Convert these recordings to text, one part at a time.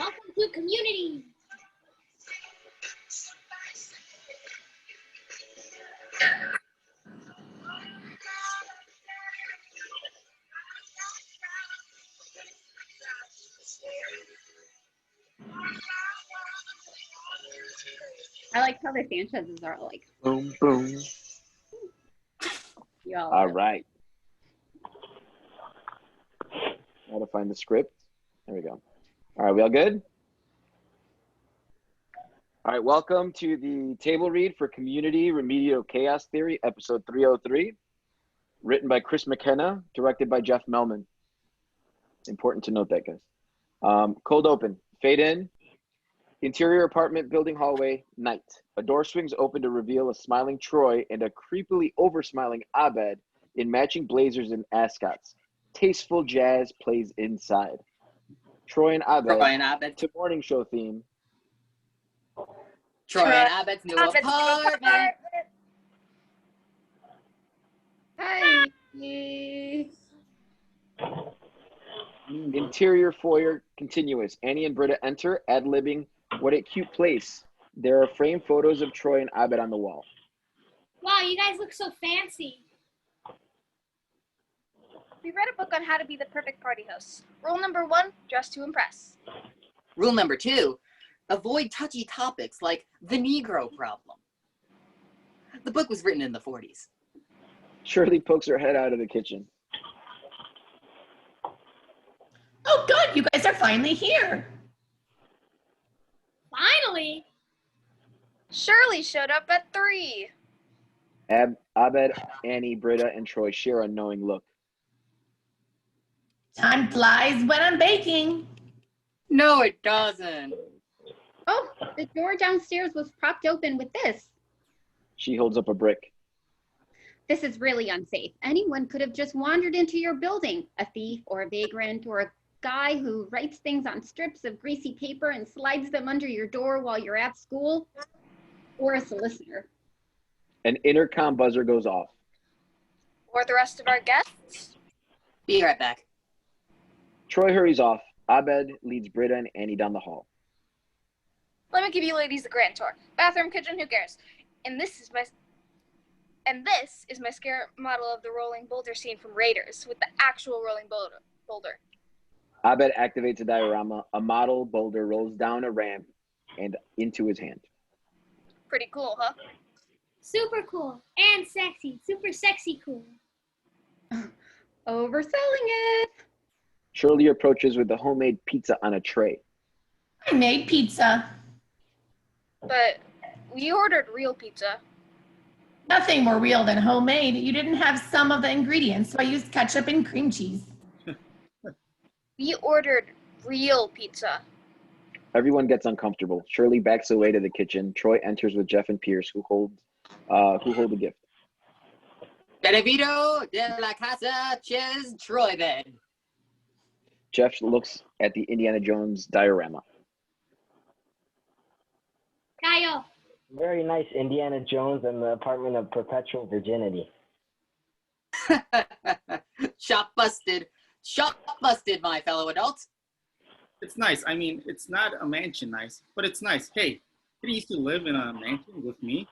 Welcome to community. I like how the Sanchez's are like. Boom, boom. All right. Gotta find the script. There we go. All right, we all good? All right, welcome to the table read for Community Remedial Chaos Theory, episode 303. Written by Chris McKenna, directed by Jeff Melman. Important to note that, guys. Cold open, fade in. Interior apartment building hallway, night. A door swings open to reveal a smiling Troy and a creepily over-smiling Abed in matching blazers and ascots. Tasteful jazz plays inside. Troy and Abed to morning show theme. Troy and Abed's new apartment. Hi. Interior foyer continuous. Annie and Britta enter, ad-libbing, "What a cute place." There are framed photos of Troy and Abed on the wall. Wow, you guys look so fancy. We read a book on how to be the perfect party host. Rule number 1, dress to impress. Rule number 2, avoid touchy topics like the Negro problem. The book was written in the 40s. Shirley pokes her head out of the kitchen. Oh, good. You guys are finally here. Finally. Shirley showed up at 3. Abed, Annie, Britta, and Troy share a knowing look. Time flies when I'm baking. No, it doesn't. Oh, the door downstairs was propped open with this. She holds up a brick. This is really unsafe. Anyone could have just wandered into your building. A thief or a vagrant or a guy who writes things on strips of greasy paper and slides them under your door while you're at school. Or a solicitor. An intercom buzzer goes off. Or the rest of our guests. Be right back. Troy hurries off. Abed leads Britta and Annie down the hall. Let me give you ladies the grand tour. Bathroom, kitchen, who cares? And this is my scare model of the rolling boulder scene from Raiders with the actual rolling boulder. Abed activates a diorama. A model boulder rolls down a ramp and into his hand. Pretty cool, huh? Super cool and sexy. Super sexy cool. Overselling it. Shirley approaches with the homemade pizza on a tray. I made pizza. But we ordered real pizza. Nothing more real than homemade. You didn't have some of the ingredients, so I used ketchup and cream cheese. We ordered real pizza. Everyone gets uncomfortable. Shirley backs away to the kitchen. Troy enters with Jeff and Pierce, who hold the gift. Benevito de la Casa Ches Troy then. Jeff looks at the Indiana Jones diorama. Kyle. Very nice, Indiana Jones and the Apartment of Perpetual Virginity. Shop busted. Shop busted, my fellow adults. It's nice. I mean, it's not a mansion nice, but it's nice. Hey, you used to live in a mansion with me.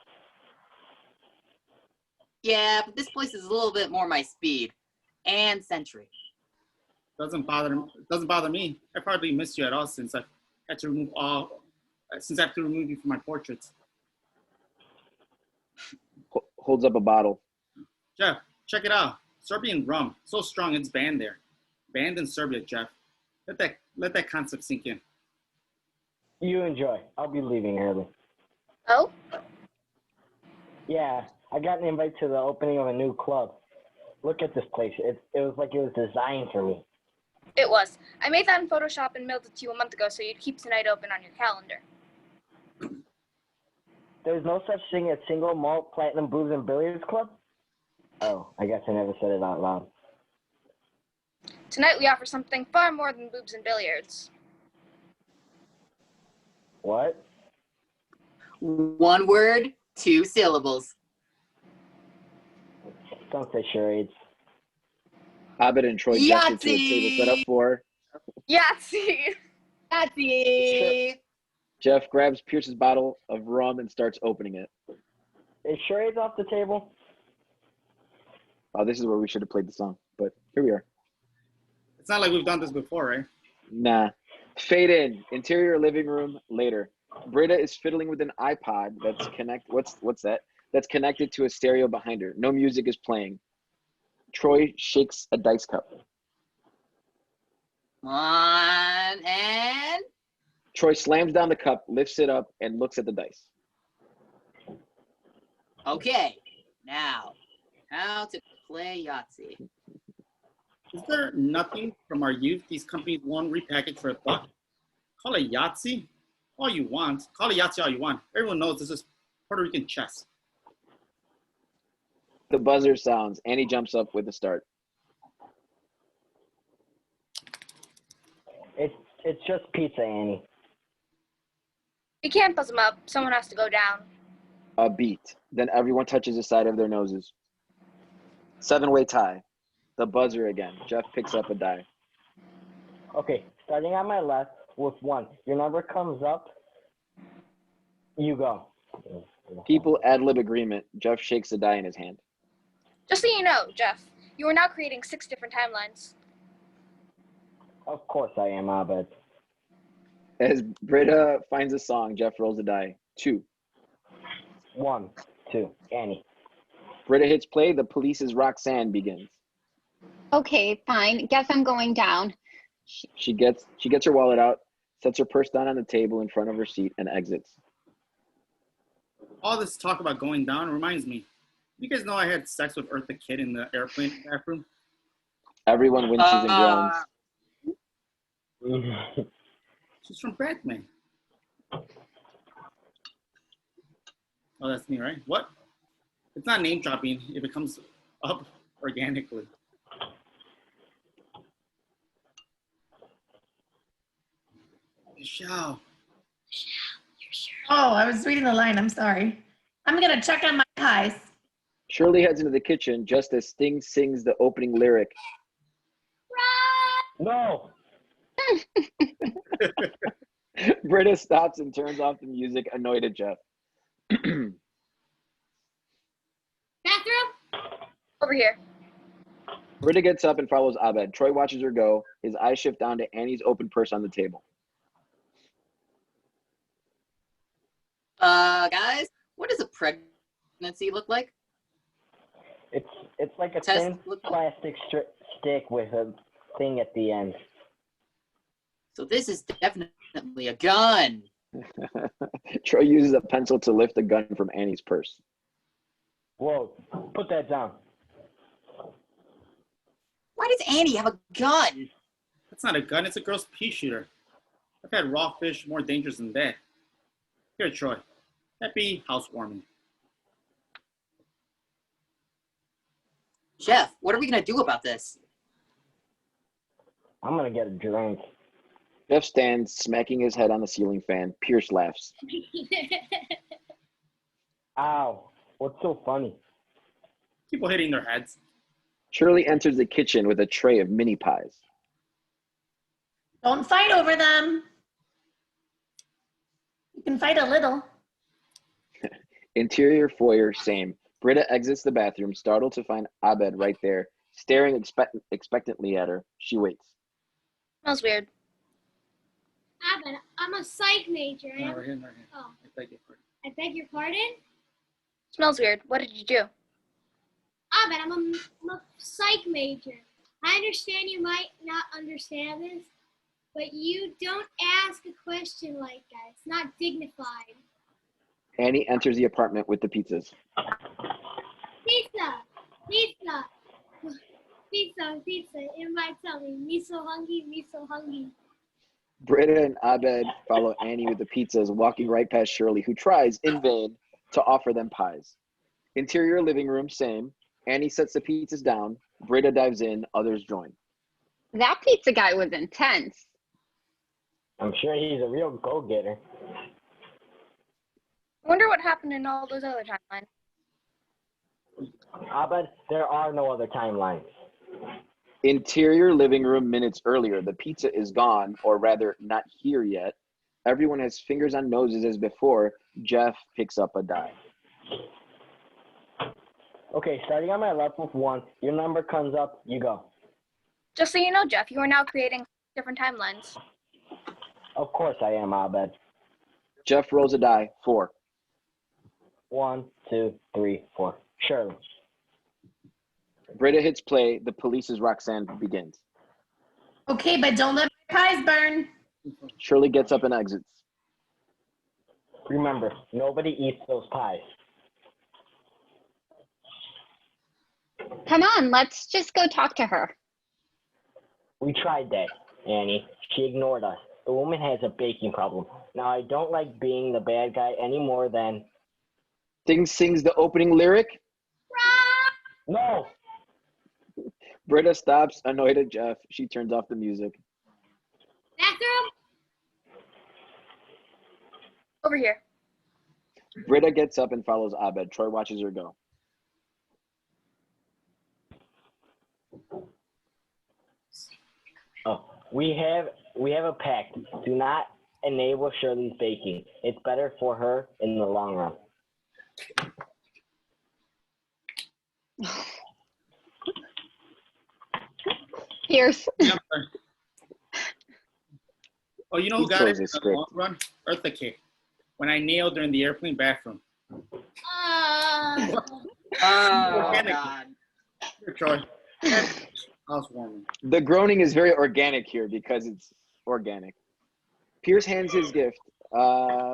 Yeah, but this place is a little bit more my speed. And century. Doesn't bother me. I hardly miss you at all since I had to remove you from my portraits. Holds up a bottle. Jeff, check it out. Serbian rum. So strong it's banned there. Banned in Serbia, Jeff. Let that concept sink in. You enjoy. I'll be leaving early. Oh? Yeah, I got an invite to the opening of a new club. Look at this place. It was like it was designed for me. It was. I made that in Photoshop and mailed it to you a month ago so you'd keep tonight open on your calendar. There's no such thing as single malt platinum booze and billiards club? Oh, I guess I never said it out loud. Tonight we offer something far more than boobs and billiards. What? 1 word, 2 syllables. Don't say charades. Abed and Troy gesture to a table set up for Yahtzee! Yahtzee! Jeff grabs Pierce's bottle of rum and starts opening it. Is charades off the table? Oh, this is where we should have played the song, but here we are. It's not like we've done this before, right? Nah. Fade in. Interior living room later. Britta is fiddling with an iPod that's what's that? That's connected to a stereo behind her. No music is playing. Troy shakes a dice cup. Come on, and Troy slams down the cup, lifts it up, and looks at the dice. okay. Now, how to play Yahtzee? Is there nothing from our youth these companies won't repackage for $1? Call it Yahtzee all you want. Call it Yahtzee all you want. Everyone knows this is Puerto Rican chess. The buzzer sounds. Annie jumps up with a start. It's just pizza, Annie. You can't buzz them up. Someone has to go down. A beat. Then everyone touches the side of their noses. 7-way tie. The buzzer again. Jeff picks up a die. Okay, starting on my left with 1. Your number comes up. You go. People ad-lib agreement. Jeff shakes a die in his hand. Just so you know, Jeff, you are now creating 6 different timelines. Of course I am, Abed. As Britta finds a song, Jeff rolls a die. 2. 1, 2, Annie. Britta hits play. The Police's Roxanne begins. Okay, fine. Guess I'm going down. She gets her wallet out, sets her purse down on the table in front of her seat, and exits. All this talk about going down reminds me. You guys know I had sex with Eartha Kitt in the airplane bathroom? Everyone winces and groans. She's from Batman. Oh, that's me, right? What? It's not name dropping if it comes up organically. Michelle. Oh, I was reading the line. I'm sorry. I'm going to check on my pies. Shirley heads into the kitchen just as Sting sings the opening lyric. No! Britta stops and turns off the music, annoyed at Jeff. Bathroom? Over here. Britta gets up and follows Abed. Troy watches her go. His eyes shift down to Annie's open purse on the table. Guys, what does a pregnancy look like? It's like a Test thin look- plastic stick with a thing at the end. So this is definitely a gun. Troy uses a pencil to lift a gun from Annie's purse. Whoa, put that down. Why does Annie have a gun? That's not a gun, it's a girl's pea shooter. I've had raw fish more dangerous than that. Here, Troy. Happy housewarming. Jeff, what are we going to do about this? I'm gonna get a drink. Jeff stands, smacking his head on the ceiling fan. Pierce laughs. Ow, what's so funny? People hitting their heads. Shirley enters the kitchen with a tray of mini pies. Don't fight over them. You can fight a little. Interior foyer, same. Britta exits the bathroom, startled to find Abed right there, staring expectantly at her. She waits. Smells weird. Abed, I'm a psych major. No, right here. Oh, I beg your pardon. I beg your pardon? Smells weird. What did you do? Abed, I'm a psych major. I understand you might not understand this, but you don't ask a question like that. It's not dignified. Annie enters the apartment with the pizzas. Pizza! Pizza! Pizza, pizza, in my tummy. Me so hungry, me so hungry. Britta and Abed follow Annie with the pizzas, walking right past Shirley, who tries, in vain, to offer them pies. Interior living room, same. Annie sets the pizzas down. Britta dives in. Others join. That pizza guy was intense. I'm sure he's a real go-getter. I wonder what happened in all those other timelines. Abed, there are no other timelines. Interior living room minutes earlier. The pizza is gone, or rather, not here yet. Everyone has fingers on noses as before. Jeff picks up a die. Okay, starting on my left with 1. Your number comes up, you go. Just so you know, Jeff, you are now creating different timelines. Of course I am, Abed. Jeff rolls a die. 4. 1, 2, 3, 4. Shirley. Britta hits play. The Police's Roxanne begins. Okay, but don't let my pies burn. Shirley gets up and exits. Remember, nobody eats those pies. Come on, let's just go talk to her. We tried that, Annie. She ignored us. The woman has a baking problem. Now, I don't like being the bad guy any more than... Sings the opening lyric. No! Britta stops, annoyed at Jeff. She turns off the music. Bathroom? Over here. Britta gets up and follows Abed. Troy watches her go. Oh, we have a pact. Do not enable Shirley's baking. It's better for her in the long run. Pierce. Oh, you know who He got chose it in his the script. long run? Eartha Kitt. When I nailed her in the airplane bathroom. Oh, Organic. God. Here, Troy. Housewarming. The groaning is very organic here because it's organic. Pierce hands his gift,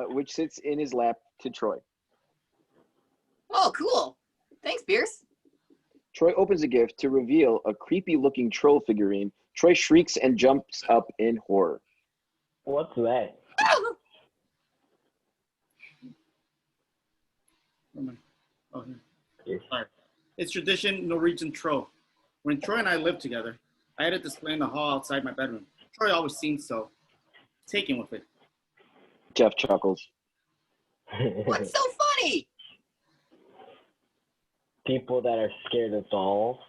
which sits in his lap, to Troy. Oh, cool. Thanks, Pierce. Troy opens the gift to reveal a creepy-looking troll figurine. Troy shrieks and jumps up in horror. What's that? Oh, here. Sorry. It's tradition Norwegian troll. When Troy and I lived together, I had a display in the hall outside my bedroom. Troy always seemed so taken with it. Jeff chuckles. What's so funny? People that are scared of dolls.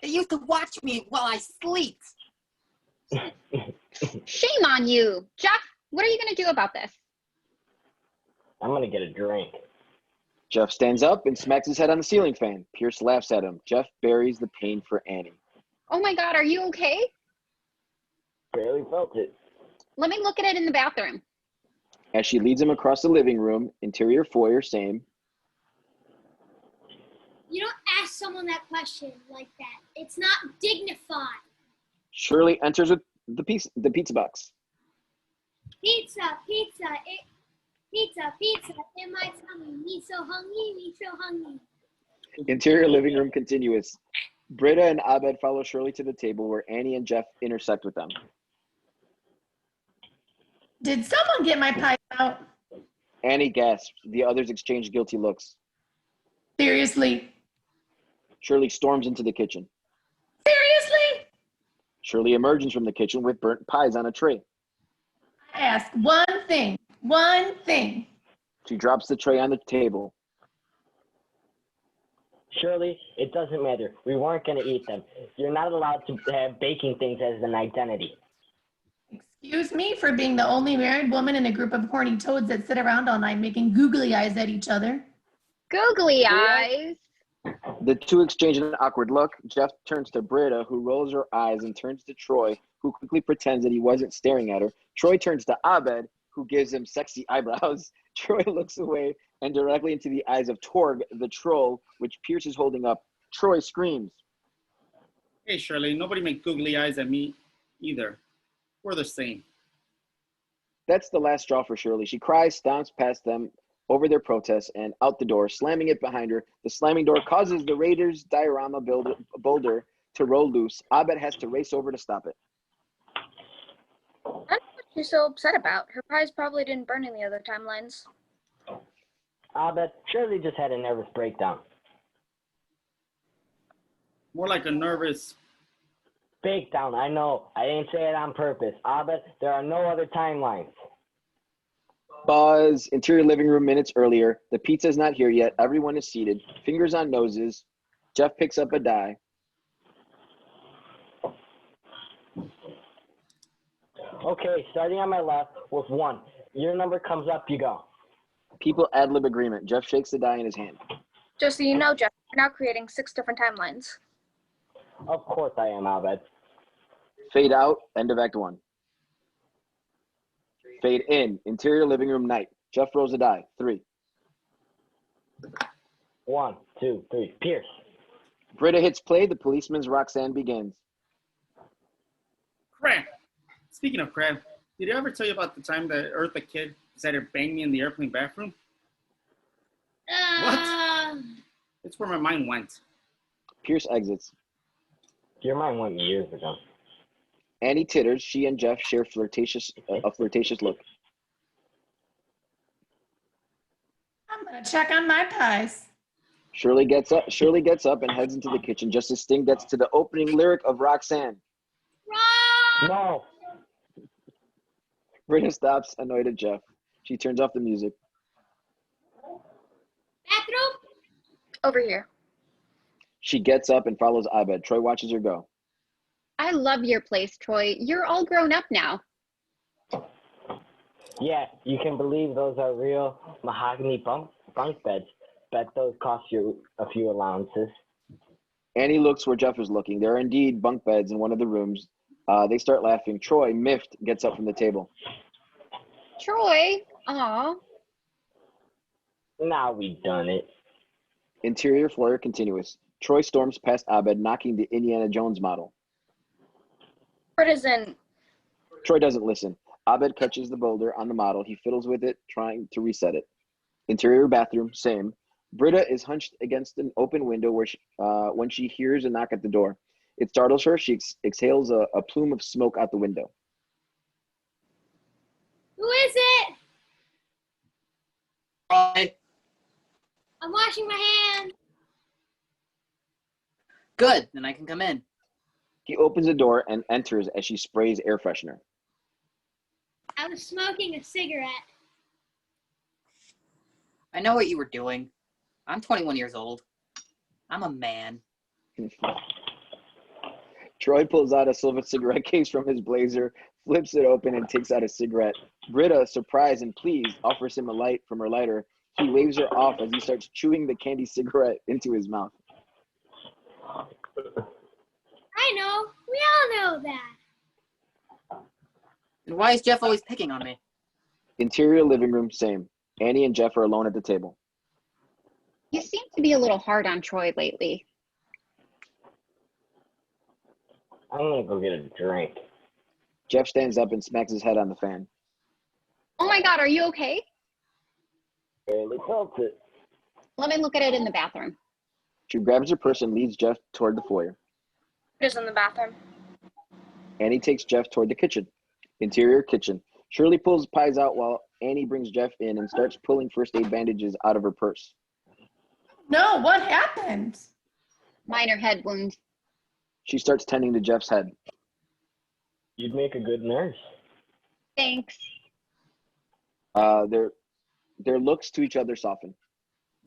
They used to watch me while I sleep. Shame on you. Jeff, what are you going to do about this? I'm going to get a drink. Jeff stands up and smacks his head on the ceiling fan. Pierce laughs at him. Jeff buries the pain for Annie. Oh my God, are you okay? Barely felt it. Let me look at it in the bathroom. As she leads him across the living room, interior foyer, same. You don't ask someone that question like that. It's not dignified. Shirley enters with the pizza box. Pizza, pizza, in my tummy. Me so hungry. Interior living room continuous. Britta and Abed follow Shirley to the table where Annie and Jeff intersect with them. Did someone get my pies out? Annie gasps. The others exchange guilty looks. Seriously? Shirley storms into the kitchen. Seriously? Shirley emerges from the kitchen with burnt pies on a tray. I ask one thing. She drops the tray on the table. Shirley, it doesn't matter. We weren't going to eat them. You're not allowed to have baking things as an identity. Excuse me for being the only married woman in a group of horny toads that sit around all night making googly eyes at each other. Googly eyes. The two exchange an awkward look. Jeff turns to Britta, who rolls her eyes, and turns to Troy, who quickly pretends that he wasn't staring at her. Troy turns to Abed, who gives him sexy eyebrows. Troy looks away and directly into the eyes of Torg, the troll, which Pierce is holding up. Troy screams. Hey, Shirley, nobody make googly eyes at me either. We're the same. That's the last straw for Shirley. She cries, stomps past them over their protests, and out the door, slamming it behind her. The slamming door causes the Raiders' diorama boulder to roll loose. Abed has to race over to stop it. I don't know what she's so upset about. Her pies probably didn't burn in the other timelines. Abed, Shirley just had a nervous breakdown. More like a nervous. Breakdown, I know. I didn't say it on purpose. Abed, there are no other timelines. Buzz, interior living room minutes earlier. The pizza's not here yet. Everyone is seated. Fingers on noses. Jeff picks up a die. Okay, starting on my left with 1. Your number comes up, you go. People ad-lib agreement. Jeff shakes the die in his hand. Just so you know, Jeff, you're now creating 6 different timelines. Of course I am, Abed. Fade out, end of Act 1. Fade in, interior living room night. Jeff rolls a die. 3. 1, 2, 3. Pierce. Britta hits play. The policeman's Roxanne begins. Crap. Speaking of crap, did I ever tell you about the time that Eartha kid decided to bang me in the airplane bathroom? That's where my mind went. Pierce exits. Your mind went years ago. Annie titters. She and Jeff share a flirtatious look. I'm gonna check on my pies. Shirley gets up and heads into the kitchen just as Sting gets to the opening lyric of Roxanne. No. Britta stops, annoyed at Jeff. She turns off the music. Bathroom? Over here. She gets up and follows Abed. Troy watches her go. I love your place, Troy. You're all grown up now. Yeah, you can believe those are real mahogany bunk beds. Bet those cost you a few allowances. Annie looks where Jeff is looking. There are indeed bunk beds in one of the rooms. They start laughing. Troy, miffed, gets up from the table. Troy, aw. Now we've done it. Interior foyer continuous. Troy storms past Abed, knocking the Indiana Jones model. Britta's in. Troy doesn't listen. Abed catches the boulder on the model. He fiddles with it, trying to reset it. Interior bathroom, same. Britta is hunched against an open window when she hears a knock at the door. It startles her. She exhales a plume of smoke out the window. Who is it? Hi. I'm washing my hands. Good, then I can come in. He opens the door and enters as she sprays air freshener. I was smoking a cigarette. I know what you were doing. I'm 21 years old. I'm a man. Troy pulls out a silver cigarette case from his blazer, flips it open, and takes out a cigarette. Britta, surprised and pleased, offers him a light from her lighter. He waves her off as he starts chewing the candy cigarette into his mouth. I know. We all know that. And why is Jeff always picking on me? Interior living room, same. Annie and Jeff are alone at the table. You seem to be a little hard on Troy lately. I'm gonna go get a drink. Jeff stands up and smacks his head on the fan. Oh my God, are you okay? Barely felt it. Let me look at it in the bathroom. She grabs her purse and leads Jeff toward the foyer. Britta's in the bathroom. Annie takes Jeff toward the kitchen. Interior kitchen. Shirley pulls pies out while Annie brings Jeff in and starts pulling first aid bandages out of her purse. No, what happened? Minor head wound. She starts tending to Jeff's head. You'd make a good nurse. Thanks. Their looks to each other soften.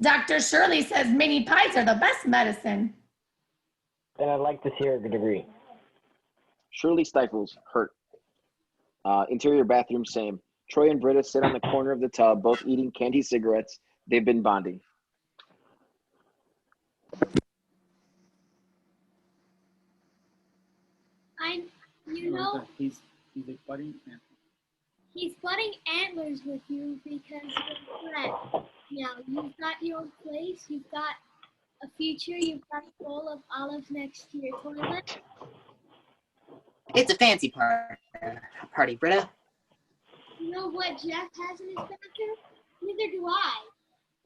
Dr. Shirley says mini pies are the best medicine. Then I'd like to see her degree. Shirley stifles, hurt. Interior bathroom, same. Troy and Britta sit on the corner of the tub, both eating candy cigarettes. They've been bonding. You know, He's a buddy. he's butting antlers with you because you're a friend. Now, you've got your own place, you've got a future, you've got a bowl of olives next to your toilet. It's a fancy party, Britta. You know what Jeff has in his bathroom? Neither do I.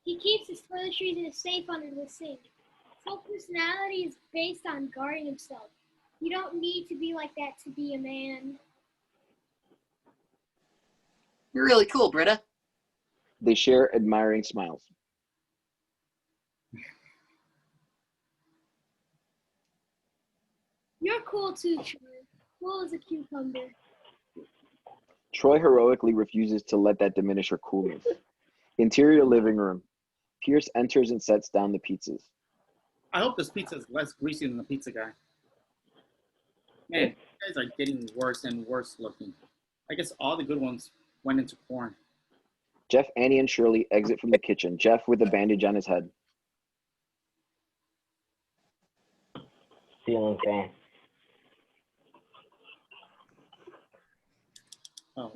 He keeps his toiletries in a safe under the sink. His whole personality is based on guarding himself. You don't need to be like that to be a man. You're really cool, Britta. They share admiring smiles. You're cool too, Troy. Cool as a cucumber. Troy heroically refuses to let that diminish her coolness. Interior living room. Pierce enters and sets down the pizzas. I hope this pizza is less greasy than the pizza guy. Man, you guys are getting worse and worse looking. I guess all the good ones went into porn. Jeff, Annie, and Shirley exit from the kitchen. Jeff with a bandage on his head. Ceiling fan. Oh,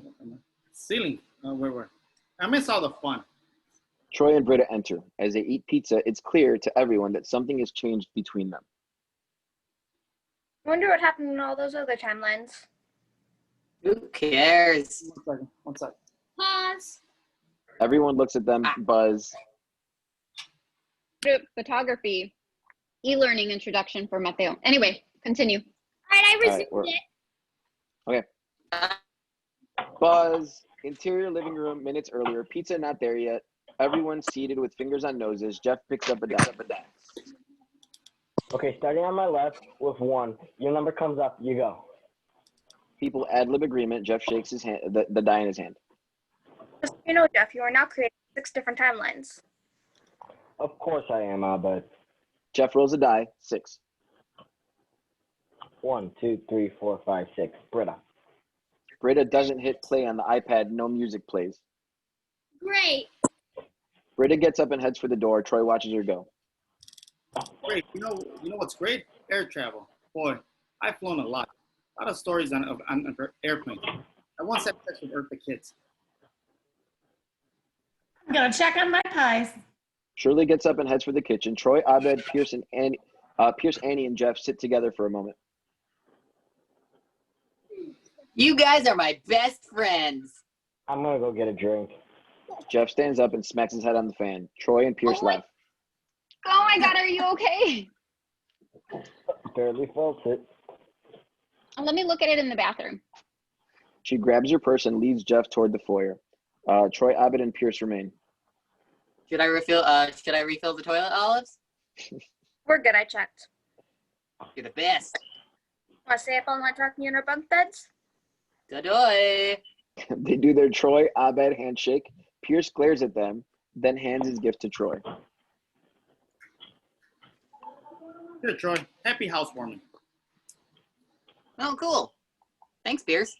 ceiling. Where? I miss all the fun. Troy and Britta enter. As they eat pizza, it's clear to everyone that something has changed between them. I wonder what happened in all those other timelines. Who cares? 1 second. 1 second. Pause. Everyone looks at them, buzz. Group photography, e-learning introduction for Mateo. Anyway, continue. All right, I All right, resumed it. Buzz. Interior living room minutes earlier. Pizza not there yet. Everyone seated with fingers on noses. Jeff picks up a die. Okay, starting on my left with 1. Your number comes up. You go. People ad-lib agreement. Jeff shakes his hand, the die in his hand. Just so you know, Jeff, you are now creating 6 different timelines. Of course I am, but Jeff rolls a die. 6. 1, 2, 3, 4, 5, 6. Britta. Britta doesn't hit play on the iPad. No music plays. Great. Britta gets up and heads for the door. Troy watches her go. Great. You know what's great? Air travel. Boy, I've flown a lot. A lot of stories on airplanes. I once had sex with Eartha Kids. I'm gonna check on my pies. Shirley gets up and heads for the kitchen. Troy, Abed, Pierce, Annie, and Jeff sit together for a moment. You guys are my best friends. I'm going to go get a drink. Jeff stands up and smacks his head on the fan. Troy and Pierce laugh. Oh my God, are you okay? Barely felt it. Let me look at it in the bathroom. She grabs her purse and leads Jeff toward the foyer. Troy, Abed, and Pierce remain. Should I refill the toilet, Olives? We're good, I checked. You're the best. Want to stay up all night talking in our bunk beds? Good-oy. They do their Troy, Abed handshake. Pierce glares at them, then hands his gift to Troy. Here, Troy. Happy housewarming. Oh, cool. Thanks, Pierce.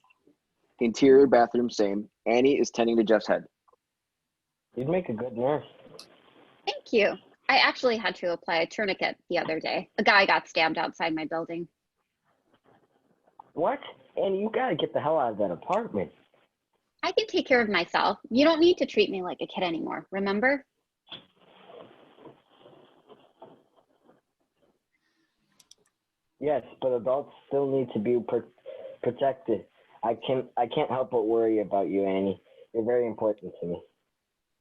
Interior bathroom, same. Annie is tending to Jeff's head. You'd make a good nurse. Thank you. I actually had to apply a tourniquet the other day. A guy got stabbed outside my building. What? Annie, you got to get the hell out of that apartment. I can take care of myself. You don't need to treat me like a kid anymore, remember? Yes, but adults still need to be protected. I can't help but worry about you, Annie. You're very important to me.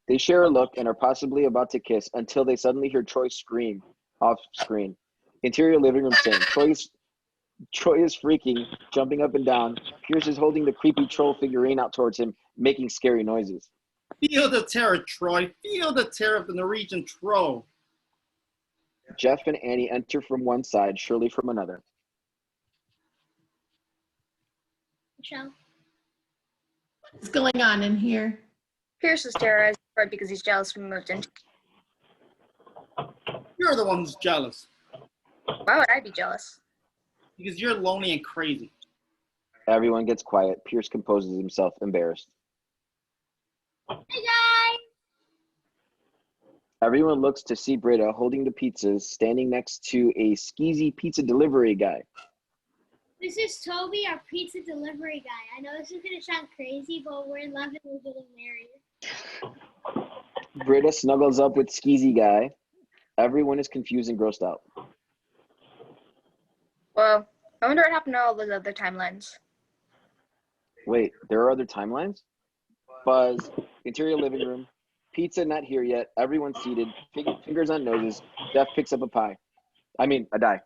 They share a look and are possibly about to kiss until they suddenly hear Troy scream off screen. Interior living room, same. Troy is freaking, jumping up and down. Pierce is holding the creepy troll figurine out towards him, making scary noises. Feel the terror, Troy. Feel the terror of the Norwegian troll. Jeff and Annie enter from one side, Shirley from another. Michelle. What's going on in here? Pierce is terrorized because he's jealous we moved in. You're the one who's jealous. Why would I be jealous? Because you're lonely and crazy. Everyone gets quiet. Pierce composes himself, embarrassed. Hey guys. Everyone looks to see Britta holding the pizzas, standing next to a skeezy pizza delivery guy. This is Toby, our pizza delivery guy. I know this is gonna sound crazy, but we're in love and we're getting married. Britta snuggles up with skeezy guy. Everyone is confused and grossed out. Well, I wonder what happened to all those other timelines. Wait, there are other timelines? Buzz, interior living room. Pizza not here yet. Everyone seated. Fingers on noses. Jeff picks up a die.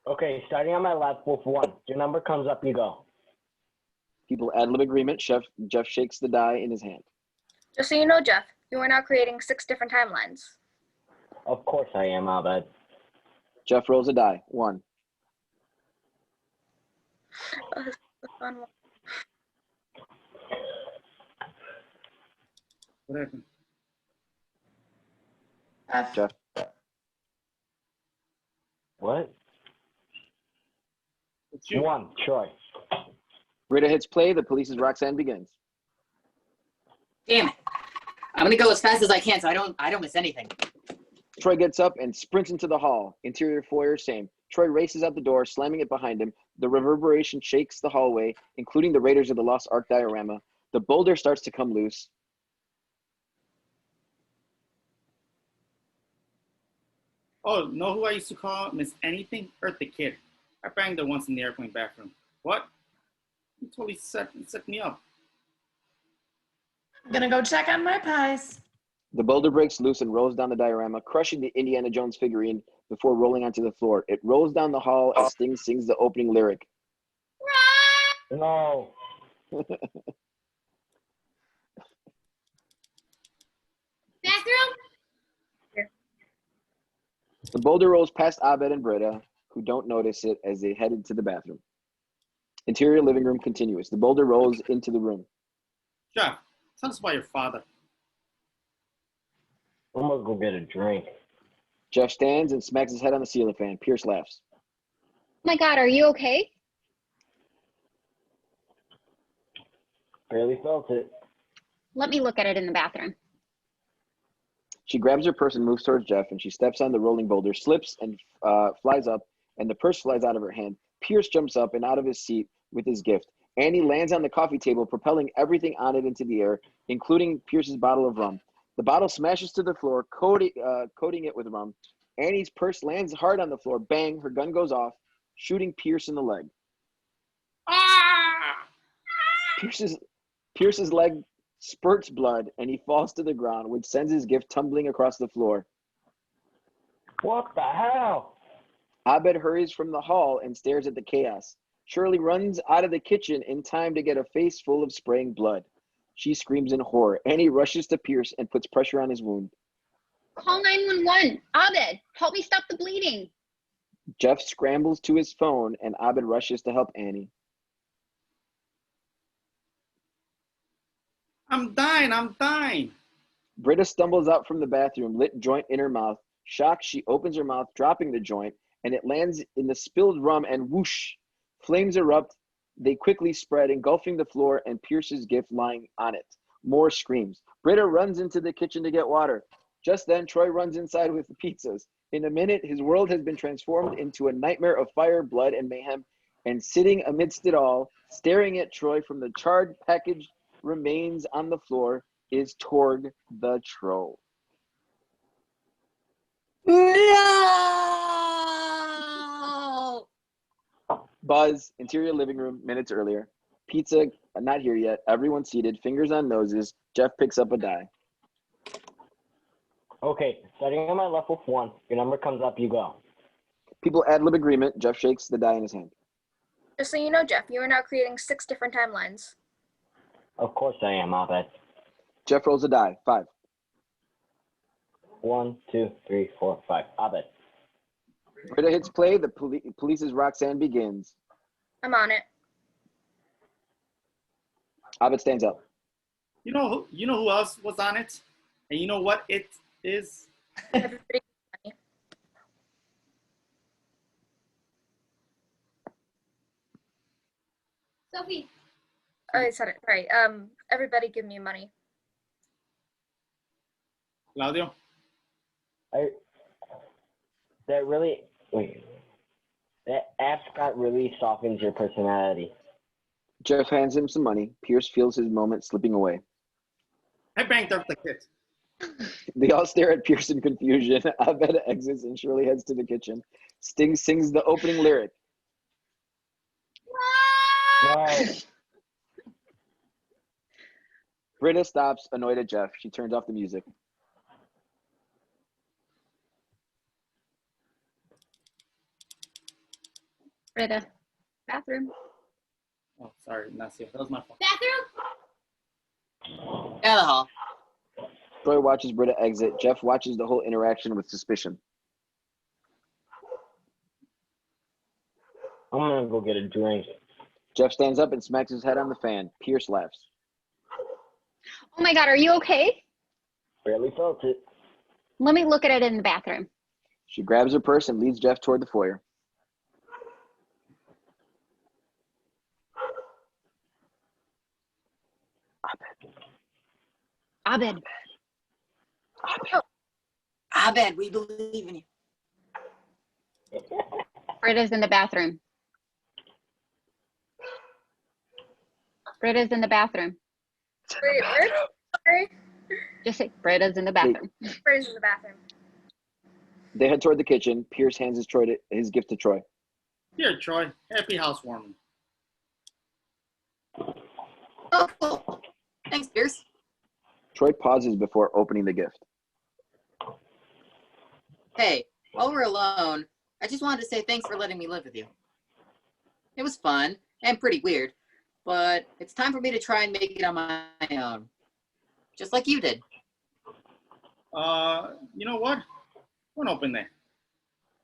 Okay, starting on my left with 1. Your number comes up, you go. People ad-lib agreement. Jeff shakes the die in his hand. Just so you know, Jeff, you are now creating 6 different timelines. Of course I am, Abed. Jeff rolls a die. 1. Oh, this is a fun one. What happened? Jeff. What? It's you. 1, Troy. Britta hits play. The police's Roxanne begins. Damn it. I'm gonna go as fast as I can so I don't miss anything. Troy gets up and sprints into the hall. Interior foyer, same. Troy races out the door, slamming it behind him. The reverberation shakes the hallway, including the Raiders of the Lost Ark diorama. The boulder starts to come loose. Oh, know who I used to call Miss Anything? Earth the Kid. I banged her once in the airplane bathroom. What? You totally set me up. I'm gonna go check on my pies. The boulder breaks loose and rolls down the diorama, crushing the Indiana Jones figurine before rolling onto the floor. It rolls down the hall as Sting sings the opening lyric. No. Bathroom? The boulder rolls past Abed and Britta, who don't notice it as they head into the bathroom. Interior living room continuous. The boulder rolls into the room. Jeff, tell us about your father. I'm gonna go get a drink. Jeff stands and smacks his head on the ceiling fan. Pierce laughs. Oh my God, are you okay? Barely felt it. Let me look at it in the bathroom. She grabs her purse and moves towards Jeff, and she steps on the rolling boulder, slips and flies up, and the purse flies out of her hand. Pierce jumps up and out of his seat with his gift. Annie lands on the coffee table, propelling everything on it into the air, including Pierce's bottle of rum. The bottle smashes to the floor, coating it with rum. Annie's purse lands hard on the floor. Bang, her gun goes off, shooting Pierce in the leg. Pierce's leg spurts blood, and he falls to the ground, which sends his gift tumbling across the floor. What the hell? Abed hurries from the hall and stares at the chaos. Shirley runs out of the kitchen in time to get a face full of spraying blood. She screams in horror. Annie rushes to Pierce and puts pressure on his wound. Call 911. Abed, help me stop the bleeding. Jeff scrambles to his phone, and Abed rushes to help Annie. I'm dying. Britta stumbles out from the bathroom, lit joint in her mouth. Shocked, she opens her mouth, dropping the joint, and it lands in the spilled rum, and whoosh! Flames erupt. They quickly spread, engulfing the floor and Pierce's gift lying on it. More screams. Britta runs into the kitchen to get water. Just then, Troy runs inside with the pizzas. In a minute, his world has been transformed into a nightmare of fire, blood, and mayhem. And sitting amidst it all, staring at Troy from the charred packaged remains on the floor, is Torg the Troll. No! Buzz, interior living room, minutes earlier. Pizza, not here yet. Everyone seated, fingers on noses. Jeff picks up a die. Okay, starting on my left with 1. Your number comes up, you go. People ad-lib agreement. Jeff shakes the die in his hand. Just so you know, Jeff, you are now creating 6 different timelines. Of course I am, Abed. Jeff rolls a die. 5. 1, 2, 3, 4, 5. Abed. Britta hits play. The police's Roxanne begins. I'm on it. Abed stands up. You know who else was on it? And you know what it is? Everybody, Sophie. I said it. Sorry. Everybody give me money. Claudio? That ascot really softens your personality. Jeff hands him some money. Pierce feels his moment slipping away. I banged up the kid. They all stare at Pierce in confusion. Abed exits and Shirley heads to the kitchen. Sting sings the opening lyric. No. Britta stops, annoyed at Jeff. She turns off the music. Britta, bathroom. Oh, sorry, Ignacio. That was my fault. Bathroom? Down the hall. Troy watches Britta exit. Jeff watches the whole interaction with suspicion. I'm gonna go get a drink. Jeff stands up and smacks his head on the fan. Pierce laughs. Oh my God, are you okay? Barely felt it. Let me look at it in the bathroom. She grabs her purse and leads Jeff toward the foyer. Abed. Abed, we believe in you. Britta's in the bathroom. Britta's in the bathroom. Wait, where? Sorry. Just say Britta's in the bathroom. Where's in the bathroom? They head toward the kitchen. Pierce hands his gift to Troy. Here, Troy. Happy housewarming. Oh, cool. Thanks, Pierce. Troy pauses before opening the gift. Hey, while we're alone, I just wanted to say thanks for letting me live with you. It was fun and pretty weird, but it's time for me to try and make it on my own. Just like you did. You know what? Don't open that.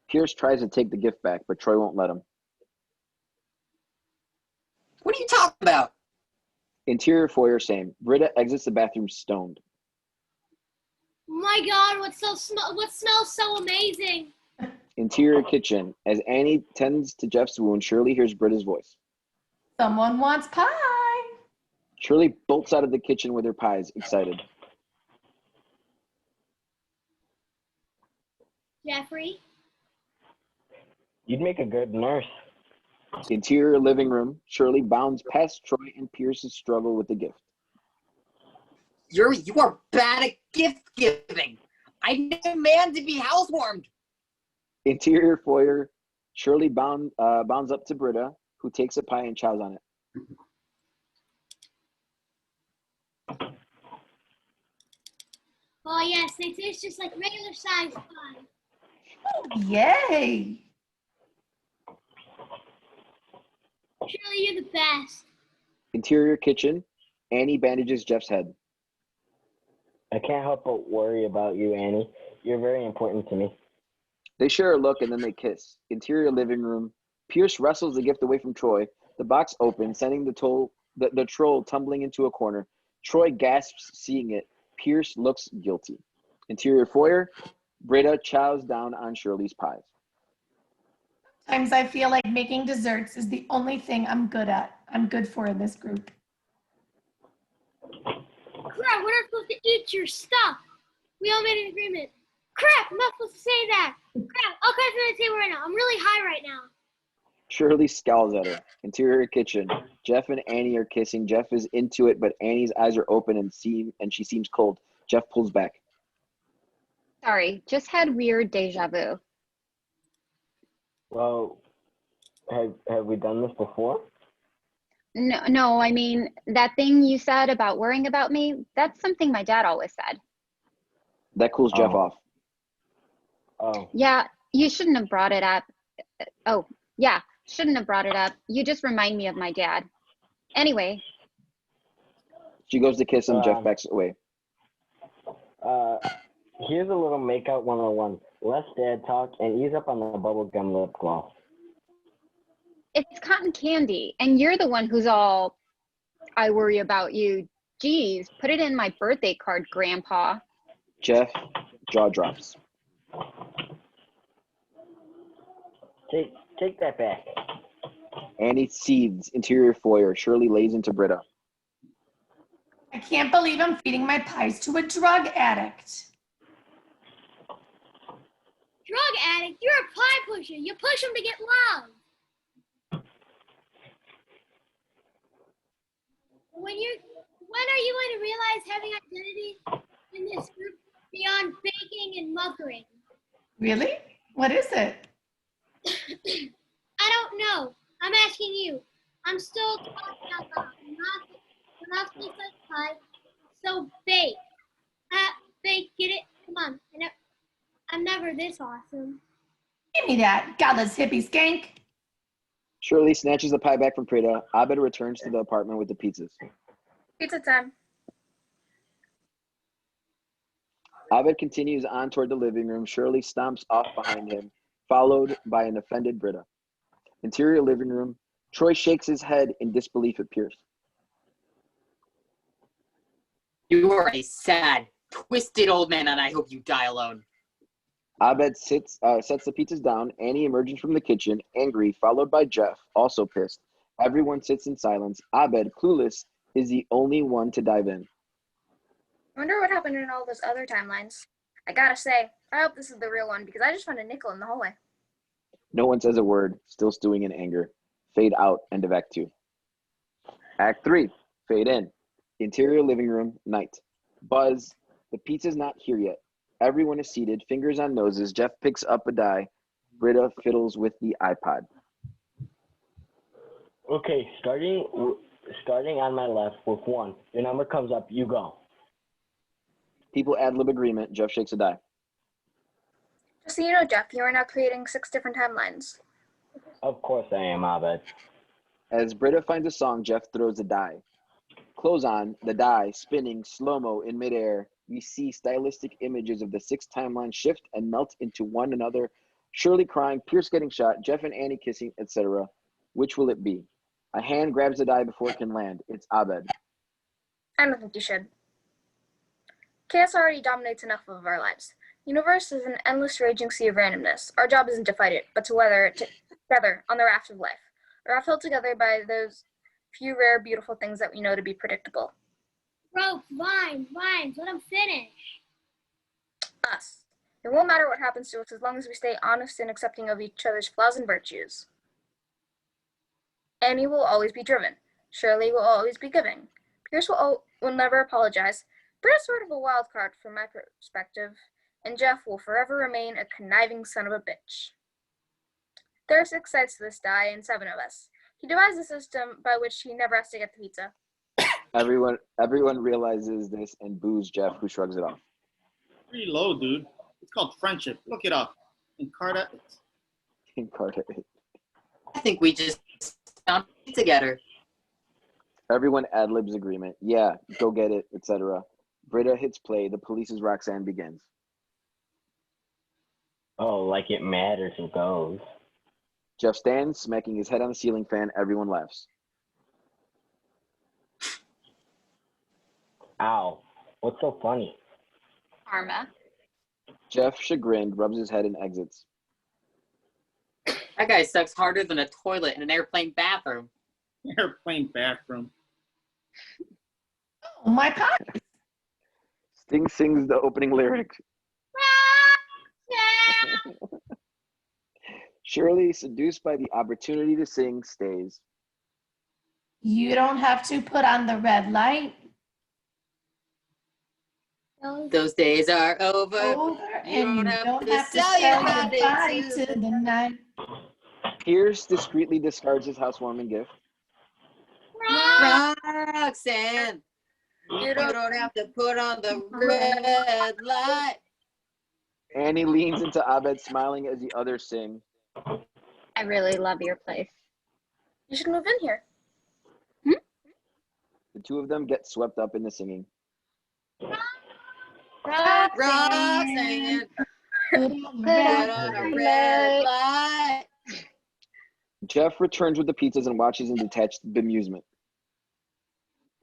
Pierce tries to take the gift back, but Troy won't let him. What are you talking about? Interior foyer, same. Britta exits the bathroom stoned. My God, what smells so amazing? Interior kitchen. As Annie tends to Jeff's wound, Shirley hears Britta's voice. Someone wants pie. Shirley bolts out of the kitchen with her pies, excited. Jeffrey? You'd make a good nurse. Interior living room. Shirley bounds past Troy and Pierce's struggle with the gift. You are bad at gift giving. I need a man to be housewarmed. Interior foyer. Shirley bounds up to Britta, who takes a pie and chows on it. Oh yes, they taste just like regular sized pie. Yay. Shirley, you're the best. Interior kitchen. Annie bandages Jeff's head. I can't help but worry about you, Annie. You're very important to me. They share a look and then they kiss. Interior living room. Pierce wrestles the gift away from Troy. The box opens, sending the troll tumbling into a corner. Troy gasps, seeing it. Pierce looks guilty. Interior foyer. Britta chows down on Shirley's pies. Sometimes I feel like making desserts is the only thing I'm good for in this group. Crap, we're not supposed to eat your stuff. We all made an agreement. Crap, I'm not supposed to say that. Crap, I'll cut to the table right now. I'm really high right now. Shirley scowls at her. Interior kitchen. Jeff and Annie are kissing. Jeff is into it, but Annie's eyes are open and she seems cold. Jeff pulls back. Sorry, just had weird deja vu. Well, have we done this before? No, I mean, that thing you said about worrying about me, that's something my dad always said. That cools Jeff off. Oh. Yeah, you shouldn't have brought it up. Oh, yeah, shouldn't have brought it up. You just remind me of my dad. Anyway. She goes to kiss him. Jeff backs away. Here's a little makeout 101. Less dad talk and ease up on the bubblegum lip gloss. It's cotton candy, and you're the one who's all, I worry about you. Geez, put it in my birthday card, Grandpa. Jeff, jaw drops. Take that back. Annie seethes. Interior foyer. Shirley lays into Britta. I can't believe I'm feeding my pies to a drug addict. Drug addict? You're a pie pusher. You push them to get love. When are you going to realize having identity in this group beyond baking and muckering? Really? What is it? I don't know. I'm asking you. I'm still talking out loud. We're not supposed to pie. So bake. Bake, get it? Come on. I'm never this awesome. Give me that, godless hippie skank. Shirley snatches the pie back from Britta. Abed returns to the apartment with the pizzas. Pizza time. Abed continues on toward the living room. Shirley stomps off behind him, followed by an offended Britta. Interior living room. Troy shakes his head in disbelief at Pierce. You are a sad, twisted old man, and I hope you die alone. Abed sets the pizzas down. Annie emerges from the kitchen, angry, followed by Jeff, also pissed. Everyone sits in silence. Abed, clueless, is the only one to dive in. I wonder what happened in all those other timelines. I gotta say, I hope this is the real one because I just found a nickel in the hallway. No one says a word, still stewing in anger. Fade out, end of Act 2. Act 3, fade in. Interior living room, night. Buzz, the pizza's not here yet. Everyone is seated, fingers on noses. Jeff picks up a die. Britta fiddles with the iPod. Okay, starting on my left with 1. Your number comes up, you go. People ad-lib agreement. Jeff shakes a die. Just so you know, Jeff, you are now creating 6 different timelines. Of course I am, Abed. As Britta finds a song, Jeff throws a die. Close on, the die, spinning, slow-mo in midair. We see stylistic images of the 6 timelines shift and melt into one another. Shirley crying, Pierce getting shot, Jeff and Annie kissing, etc. Which will it be? A hand grabs the die before it can land. It's Abed. I don't think you should. Chaos already dominates enough of our lives. The universe is an endless raging sea of randomness. Our job isn't to fight it, but to weather it together on the raft of life. A raft held together by those few rare, beautiful things that we know to be predictable. Ropes, vines, let them finish. Us. It won't matter what happens to us as long as we stay honest and accepting of each other's flaws and virtues. Annie will always be driven. Shirley will always be giving. Pierce will never apologize. Britta's sort of a wild card from my perspective, and Jeff will forever remain a conniving son of a bitch. There are 6 sides to this die and 7 of us. He devised a system by which he never has to get the pizza. Everyone realizes this and boos Jeff, who shrugs it off. Pretty low, dude. It's called friendship. Look it up. Encarta. I think we just found it together. Everyone ad-libs agreement. Yeah, go get it, etc. Britta hits play. The Police's Roxanne begins. Oh, like it matters who goes. Jeff stands, smacking his head on the ceiling fan. Everyone laughs. Ow. What's so funny? Karma. Jeff, chagrined, rubs his head and exits. That guy sucks harder than a toilet in an airplane bathroom. Airplane bathroom. Oh, my God. Sting sings the opening lyric. Shirley, seduced by the opportunity to sing, stays. You don't have to put on the red light. Those days are over. And you don't have to sell your body to the night. Pierce discreetly discards his housewarming gift. Roxanne, you don't have to put on the red light. Annie leans into Abed, smiling as the others sing. I really love your place. You should move in here. The two of them get swept up in the singing. Roxanne, put on a red light. Jeff returns with the pizzas and watches in detached bemusement.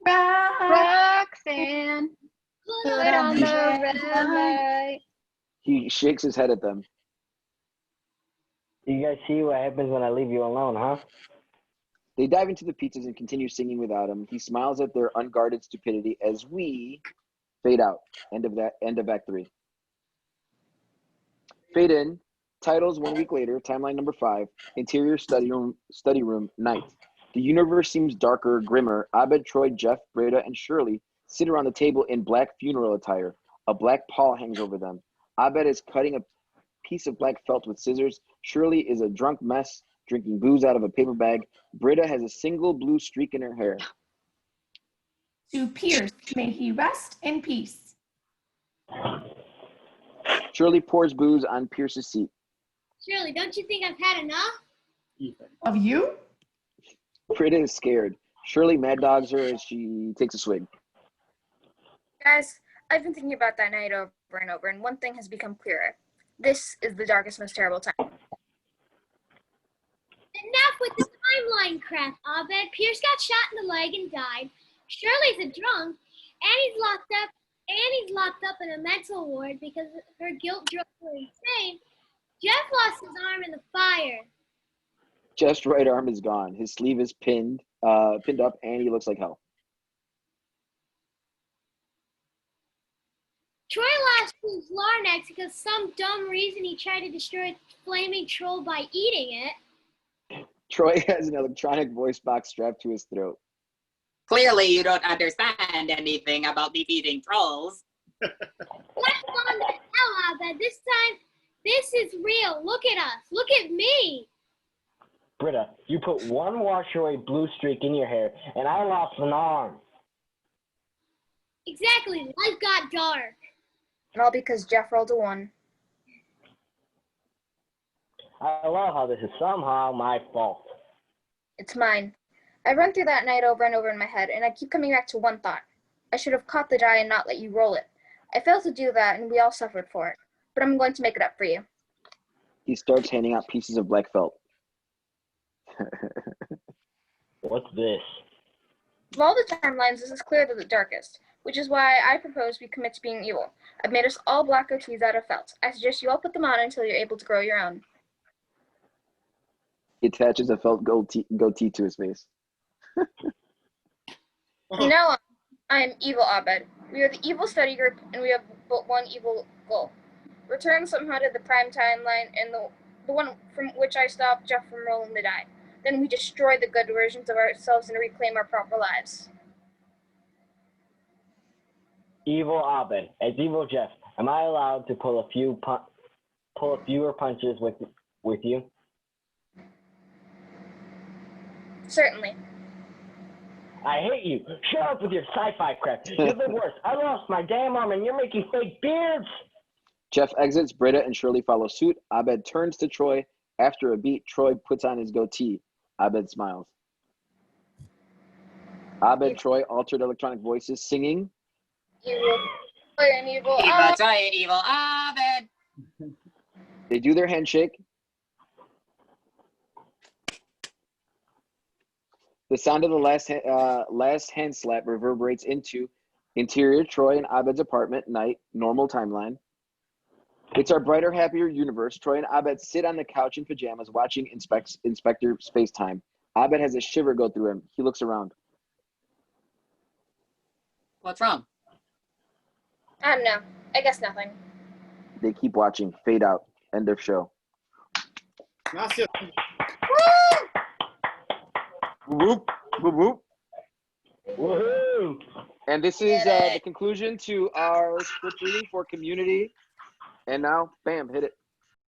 Roxanne, put on the red light. He shakes his head at them. You guys see what happens when I leave you alone, huh? They dive into the pizzas and continue singing without him. He smiles at their unguarded stupidity as we fade out. End of Act 3. Fade in. Titles 1 week later. Timeline number 5. Interior study room. Night. The universe seems darker, grimmer. Abed, Troy, Jeff, Britta, and Shirley sit around the table in black funeral attire. A black pall hangs over them. Abed is cutting a piece of black felt with scissors. Shirley is a drunk mess, drinking booze out of a paper bag. Britta has a single blue streak in her hair. To Pierce, may he rest in peace. Shirley pours booze on Pierce's seat. Shirley, don't you think I've had enough? Ethan. Of you? Britta is scared. Shirley mad dogs her as she takes a swig. Guys, I've been thinking about that night over and over, and one thing has become clearer. This is the darkest, most terrible time. Enough with the timeline crap, Abed. Pierce got shot in the leg and died. Shirley's a drunk. Annie's locked up in a mental ward because her guilt drove her insane. Jeff lost his arm in the fire. Jeff's right arm is gone. His sleeve is pinned up, and he looks like hell. his Larnax because some dumb reason he tried to destroy a flaming troll by eating it. Troy has an electronic voice box strapped to his throat. Clearly, you don't understand anything about defeating trolls. Let's on the hell, Abed. This time, this is real. Look at us. Look at me. Britta, you put one wash away blue streak in your hair, and I lost an arm. Exactly. Life got dark. And all because Jeff rolled a 1. I love how this is somehow my fault. It's mine. I run through that night over and over in my head, and I keep coming back to one thought. I should have caught the die and not let you roll it. I failed to do that, and we all suffered for it. But I'm going to make it up for you. He starts handing out pieces of black felt. What's this? Of all the timelines, this is clearly the darkest, which is why I propose we commit to being evil. I've made us all black goatees out of felt. I suggest you all put them on until you're able to grow your own. He attaches a felt goatee to his face. From now on, I am Evil Abed. We are the evil study group, and we have but one evil goal. Return somehow to the prime timeline and the one from which I stopped Jeff from rolling the die. Then we destroy the good versions of ourselves and reclaim our proper lives. Evil Abed. As Evil Jeff, am I allowed to pull fewer punches with you? Certainly. I hate you. Shut up with your sci-fi crap. You're the worst. I lost my damn arm and you're making fake beards. Jeff exits, Britta and Shirley follow suit. Abed turns to Troy. After a beat, Troy puts on his goatee. Abed smiles. Abed, Troy, altered electronic voices, singing. Evil. Troy and Evil Evil Abed. Troy, evil Abed. They do their handshake. The sound of the last hand slap reverberates into interior Troy and Abed's apartment, night, normal timeline. It's our brighter, happier universe. Troy and Abed sit on the couch in pajamas watching Inspector Spacetime. Abed has a shiver go through him. He looks around. What's wrong? I don't know. I guess nothing. They keep watching. Fade out. End of show. Gracias. Whoop, whoop, whoop. Woohoo! And this is the conclusion to our script reading for Community. And now, bam, hit it.